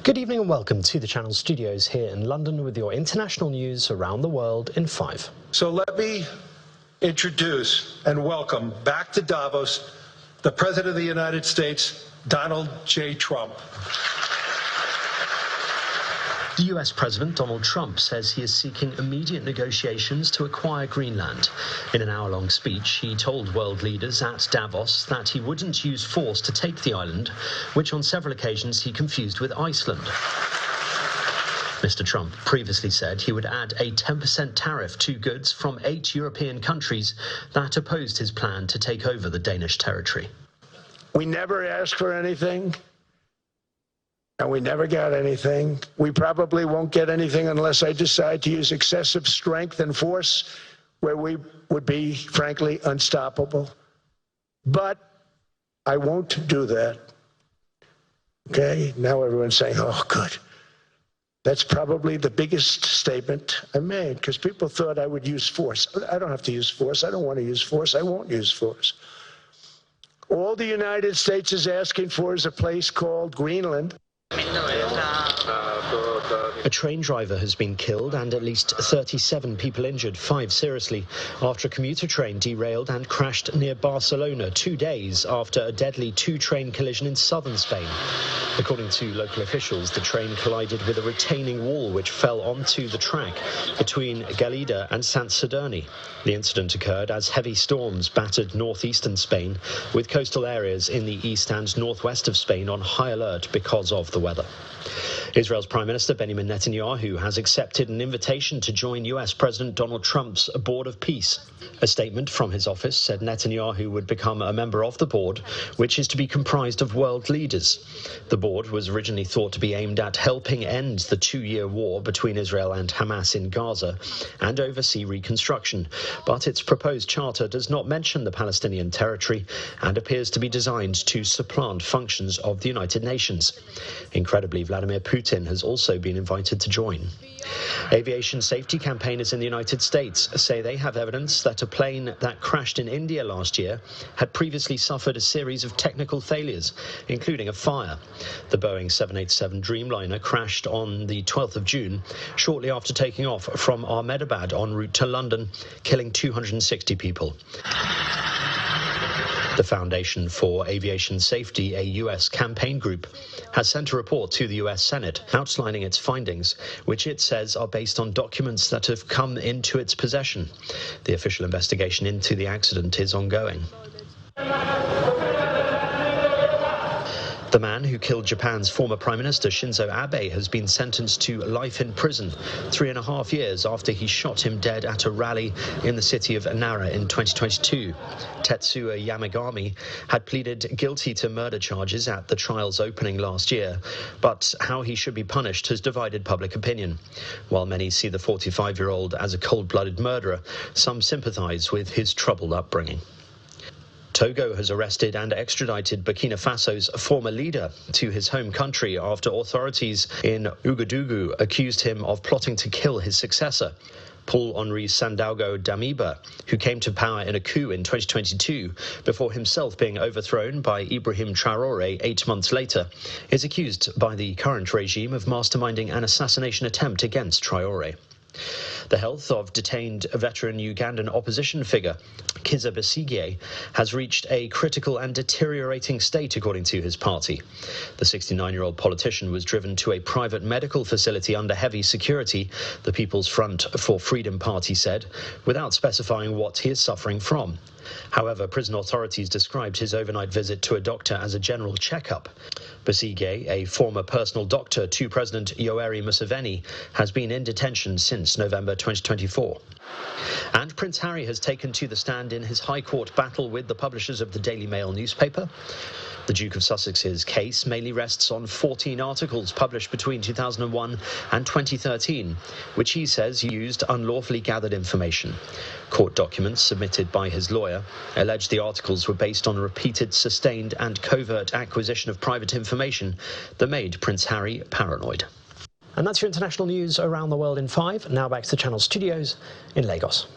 Good evening and welcome to the Channel Studios here in London with your international news around the world in 5. So let me introduce and welcome back to Davos the President of the United States, Donald J. Trump. The US President Donald Trump says he is seeking immediate negotiations to acquire Greenland. In an hour-long speech, he told world leaders at Davos that he wouldn't use force to take the island, which on several occasions he confused with Iceland. Mr. Trump previously said he would add a 10% tariff to goods from 8 European countries that opposed his plan to take over the Danish territory. We never asked for anything. And we never got anything. We probably won't get anything unless I decide to use excessive strength and force where we would be, frankly, unstoppable. But I won't do that. Okay? Now everyone's saying, oh, good. That's probably the biggest statement I made, because people thought I would use force. I don't have to use force. I don't want to use force. I won't use force. All the United States is asking for is a place called Greenland. A train driver has been killed and at least 37 people injured, 5 seriously, after a commuter train derailed and crashed near Barcelona 2 days after a deadly 2-train collision in southern Spain. According to local officials, the train collided with a retaining wall which fell onto the track between Galida and Sant Sadurní. The incident occurred as heavy storms battered northeastern Spain, with coastal areas in the east and northwest of Spain on high alert because of the weather. Israel's Prime Minister Benjamin Netanyahu has accepted an invitation to join US President Donald Trump's Board of Peace. A statement from his office said Netanyahu would become a member of the board, which is to be comprised of world leaders. The board was originally thought to be aimed at helping end the 2-year war between Israel and Hamas in Gaza and oversee reconstruction, but its proposed charter does not mention the Palestinian territory and appears to be designed to supplant functions of the United Nations. Incredibly, Vladimir Putin has also been invited to join. Aviation safety campaigners in the United States say they have evidence that a plane that crashed in India last year had previously suffered a series of technical failures, including a fire. The Boeing 787 Dreamliner crashed on the 12th of June, shortly after taking off from Ahmedabad en route to London, killing 260 people. The Foundation for Aviation Safety, a US campaign group, has sent a report to the US Senate outlining its findings, which it says are based on documents that have come into its possession. The official investigation into the accident is ongoing. The man who killed Japan's former Prime Minister Shinzo Abe has been sentenced to life in prison, 3.5 years after he shot him dead at a rally in the city of Nara in 2022. Tetsuya Yamagami had pleaded guilty to murder charges at the trial's opening last year, but how he should be punished has divided public opinion. While many see the 45-year-old as a cold-blooded murderer, some sympathize with his troubled upbringing. Togo has arrested and extradited Burkina Faso's former leader to his home country after authorities in Ouagadougou accused him of plotting to kill his successor, Paul-Henri Sandaogo Damiba, who came to power in a coup in 2022 before himself being overthrown by Ibrahim Traoré 8 months later, is accused by the current regime of masterminding an assassination attempt against Traoré. The health of detained veteran Ugandan opposition figure Kizza Besigye has reached a critical and deteriorating state, according to his party. The 69-year-old politician was driven to a private medical facility under heavy security, the People's Front for Freedom Party said, without specifying what he is suffering from. However, prison authorities described his overnight visit to a doctor as a general checkup. Besigye, a former personal doctor to President Yoweri Museveni, has been in detention since November 2024. And Prince Harry has taken to the stand in his High Court battle with the publishers of the Daily Mail newspaper. The Duke of Sussex's case mainly rests on 14 articles published between 2001 and 2013, which he says used unlawfully gathered information. Court documents submitted by his lawyer allege the articles were based on repeated, sustained and covert acquisition of private information that made Prince Harry paranoid. And that's your international news around the world in 5. Now back to the Channel Studios in Lagos.